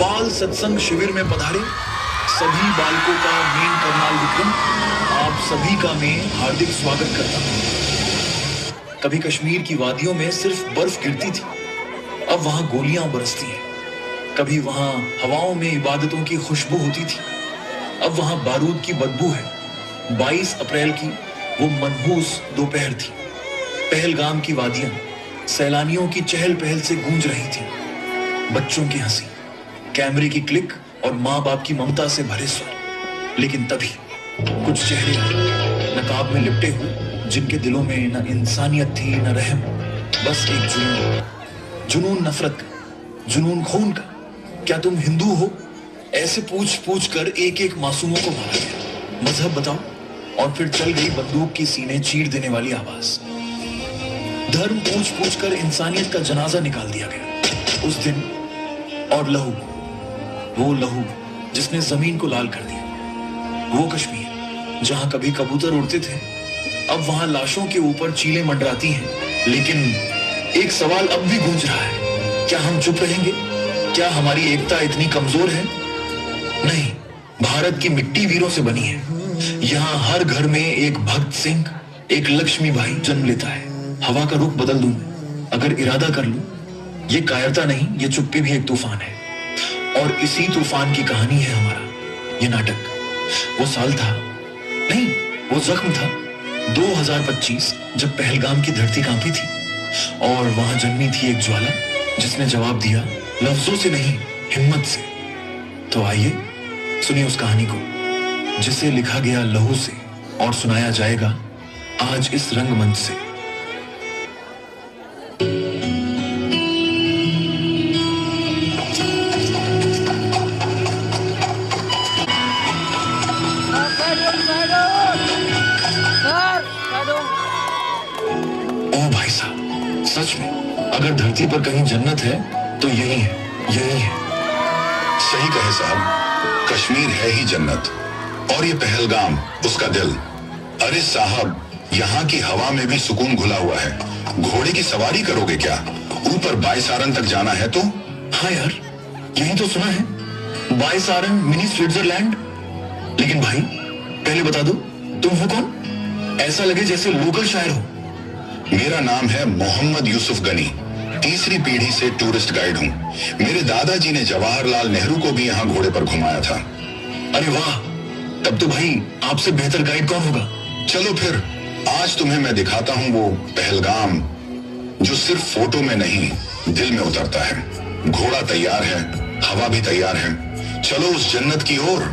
बाल सत्संग शिविर में पधारे सभी बालकों का मेन करनाल विक्रम आप सभी का मैं हार्दिक स्वागत करता हूं। कभी कश्मीर की वादियों में सिर्फ बर्फ गिरती थी, अब वहां गोलियां बरसती हैं। कभी वहां हवाओं में इबादतों की खुशबू होती थी, अब वहां बारूद की बदबू है। 22 अप्रैल की वो मनहूस दोपहर थी। पहलगाम की वादियां सैलानियों की चहल पहल से गूंज रही थी। बच्चों की हंसी, कैमरे की क्लिक और माँ बाप की ममता से भरे स्वर। लेकिन तभी कुछ चेहरे आए, नकाब में लिपटे हुए, जिनके दिलों में न इंसानियत थी न रहम, बस एक जुनून नफरत का, जुनून खून का। क्या तुम हिंदू हो? ऐसे पूछ पूछ कर एक एक मासूमों को मारा गया। मजहब बताओ, और फिर चल गई बंदूक की सीने चीर देने वाली आवाज। धर्म पूछ पूछ कर इंसानियत का जनाजा निकाल दिया गया उस दिन। और लहू, वो लहू जिसने जमीन को लाल कर दिया। वो कश्मीर जहां कभी कबूतर उड़ते थे, अब वहां लाशों के ऊपर चीलें मंडराती हैं। लेकिन एक सवाल अब भी गूंज रहा है, क्या हम चुप रहेंगे? क्या हमारी एकता इतनी कमजोर है? नहीं, भारत की मिट्टी वीरों से बनी है। यहाँ हर घर में एक भक्त सिंह, एक लक्ष्मीबाई जन्म लेता है। हवा का रुख बदल दूं अगर इरादा कर लूं। ये कायरता नहीं, ये चुप्पी भी एक तूफान है। और इसी तूफान की कहानी है हमारा ये नाटक। वो साल था, नहीं वो जख्म था, 2025, जब पहलगाम की धरती कांपी थी और वहां जन्मी थी एक ज्वाला जिसने जवाब दिया लफ्जों से नहीं, हिम्मत से। तो आइए सुनिए उस कहानी को जिसे लिखा गया लहू से और सुनाया जाएगा आज इस रंगमंच से। ओ भाई साहब, सच में अगर धरती पर कहीं जन्नत है तो यही है, यही है। सही कहे साहब, कश्मीर है ही जन्नत और ये पहलगाम उसका दिल। अरे साहब, यहाँ की हवा में भी सुकून घुला हुआ है। घोड़े की सवारी करोगे क्या? ऊपर बायसारन तक जाना है तो? हाँ यार, यही तो सुना है, बायसारन मिनी स्विट्जरलैंड। लेकिन भाई पहले बता दो, तुम हो कौन? ऐसा लगे जैसे लोकल शायर हो। मेरा नाम है मोहम्मद यूसुफ गनी, तीसरी पीढ़ी से टूरिस्ट गाइड हूँ। मेरे दादाजी ने जवाहरलाल नेहरू को भी यहाँ घोड़े पर घुमाया था। अरे वाह, तब तो भाई आपसे बेहतर गाइड कौन होगा? चलो फिर आज तुम्हें मैं दिखाता हूँ वो पहलगाम जो सिर्फ फोटो में नहीं दिल में उतरता है। घोड़ा तैयार है, हवा भी तैयार है, चलो उस जन्नत की ओर।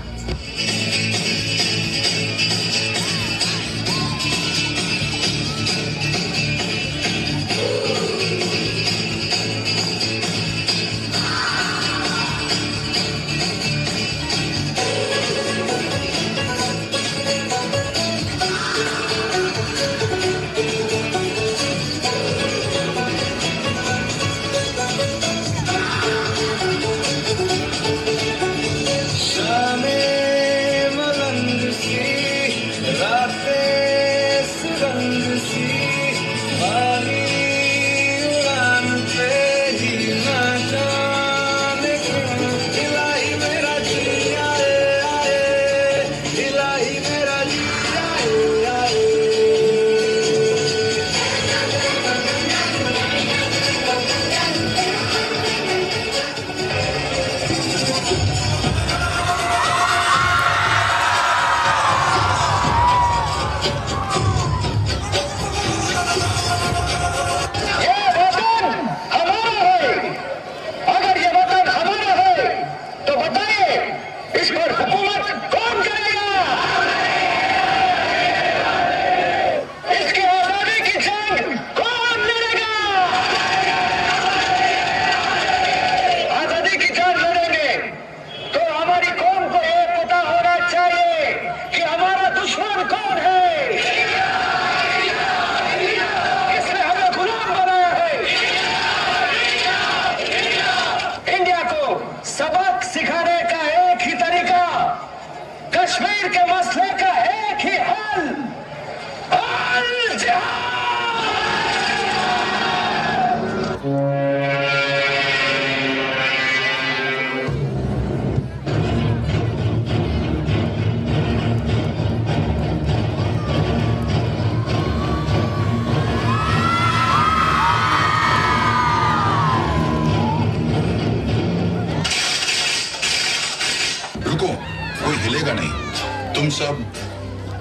हिलेगा नहीं। तुम सब,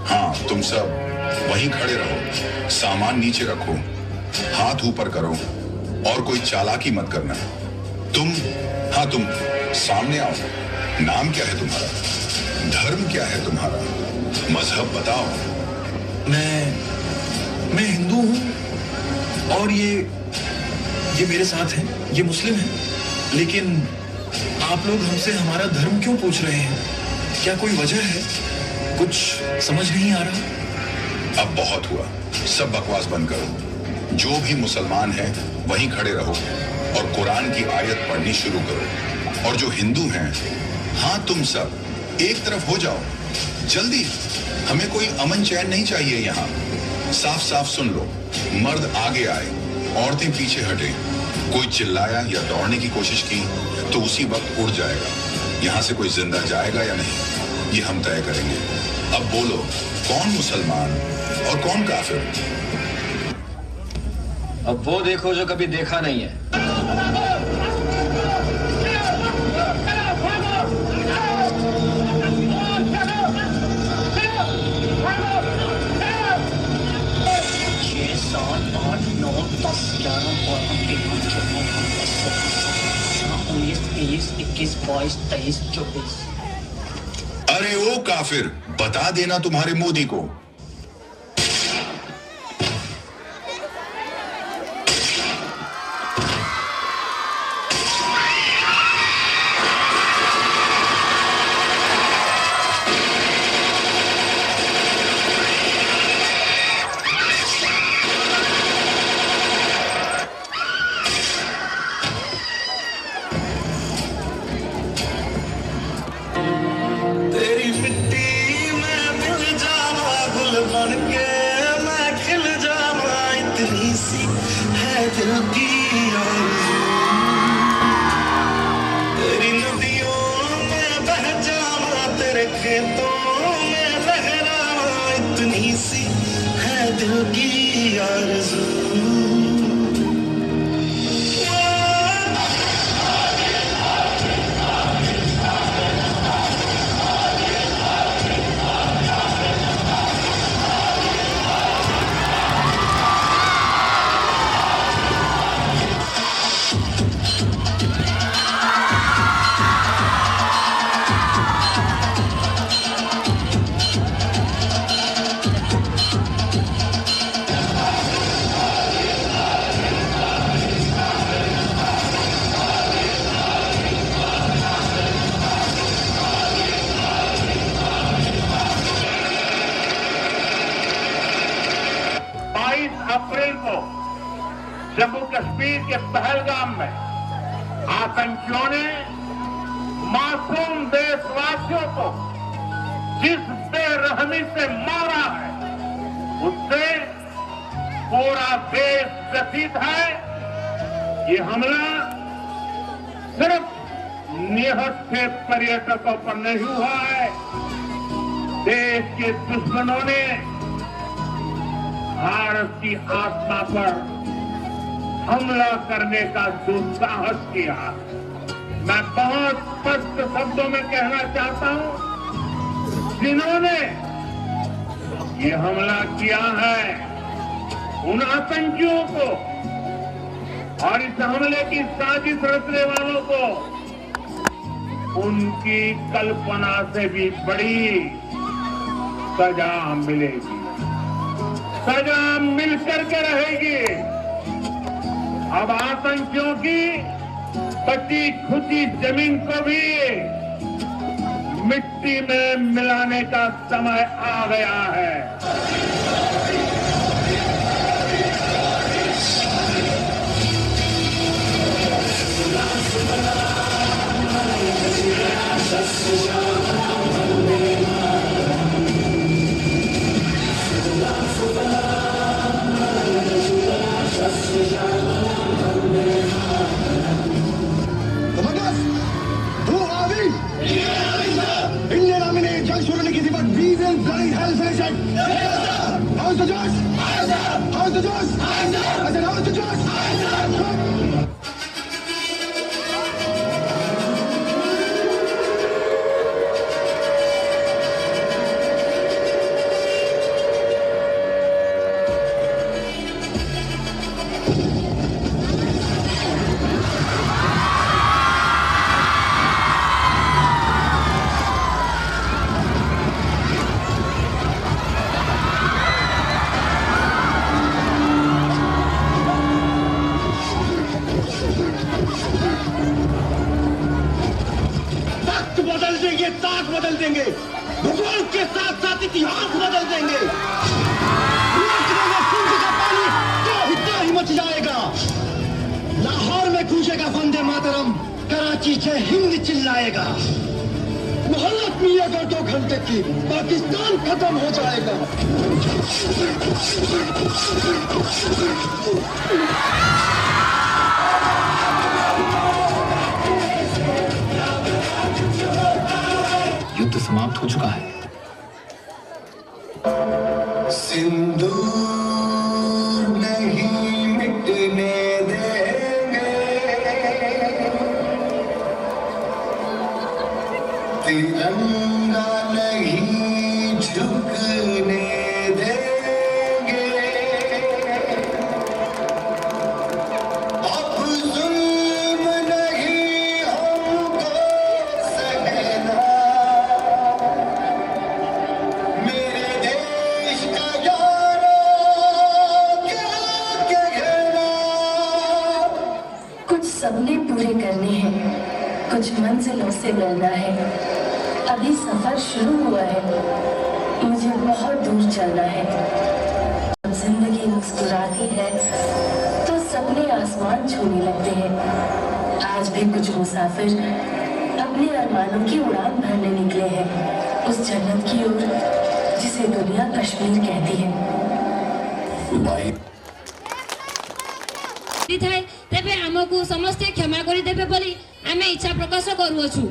हाँ तुम सब वहीं खड़े रहो, सामान नीचे रखो, हाथ ऊपर करो और कोई चालाकी मत करना। तुम, हाँ तुम सामने आओ। नाम क्या है तुम्हारा? धर्म क्या है तुम्हारा? मजहब बताओ। मैं हिंदू हूं और ये मेरे साथ हैं, ये मुस्लिम हैं। लेकिन आप लोग हमसे हमारा धर्म क्यों पूछ रहे हैं? क्या कोई वजह है? कुछ समझ नहीं आ रहा। अब बहुत हुआ, सब बकवास बंद करो। जो भी मुसलमान है वहीं खड़े रहो और कुरान की आयत पढ़नी शुरू करो। और जो हिंदू हैं, हाँ तुम सब एक तरफ हो जाओ जल्दी। हमें कोई अमन चैन नहीं चाहिए यहाँ। साफ साफ सुन लो, मर्द आगे आए, औरतें पीछे हटे। कोई चिल्लाया या दौड़ने की कोशिश की तो उसी वक्त उड़ जाएगा। यहाँ से कोई जिंदा जाएगा या नहीं, ये हम तय करेंगे। अब बोलो, कौन मुसलमान और कौन काफिर? अब वो देखो जो कभी देखा नहीं है। अरे ओ काफिर, बता देना तुम्हारे मोदी को। अप्रैल को जम्मू कश्मीर के पहलगाम में आतंकियों ने मासूम देशवासियों को जिस बेरहमी से मारा है, उससे पूरा देश व्यथित है। ये हमला सिर्फ निहत्थे पर्यटकों पर नहीं हुआ है, देश के दुश्मनों ने भारत की आत्मा पर हमला करने का दुस्साहस किया। मैं बहुत स्पष्ट शब्दों में कहना चाहता हूं, जिन्होंने ये हमला किया है, उन आतंकियों को और इस हमले की साजिश रचने वालों को उनकी कल्पना से भी बड़ी सजा मिलेगी। सजा मिलकर के रहेगी। अब आतंकियों की बची खुची जमीन को भी मिट्टी में मिलाने का समय आ गया है। Indian army ने जंग शुरू नहीं की थी, but we will bloody hell finish it. How's the Josh? How's the Josh? I said, how's the Josh? बदल देंगे, ताक बदल देंगे, भूगोल के साथ साथ इतिहास बदल देंगे। सिंध का पानी तो ही मच जाएगा। लाहौर में गूंजेगा वंदे मातरम, कराची जय हिंद चिल्लाएगा। मोहल्लत में अगर 2 घंटे की पाकिस्तान खत्म हो जाएगा। युद्ध समाप्त हो चुका है। सिंदूर नहीं मिटने देंगे, तिरंगा नहीं झुकने देंगे। अब जुल्म नहीं हमको सहना, मेरे देश का यारा क्या कहना। कुछ सपने पूरे करने हैं, कुछ मंजिलों से मिलना है। अभी सफर शुरू हुआ है, मुझे बहुत दूर चलना है। जब जिंदगी मुस्कुराती है तो सपने आसमान छूने लगते हैं। आज भी कुछ मुसाफिर अपने अरमानों की उड़ान भरने निकले हैं, उस जन्नत की ओर जिसे दुनिया कश्मीर कहती है। थाए तेबे आमको समस्ते क्षमा करी देबे बोली आमे इच्छा प्रकाश करूछु।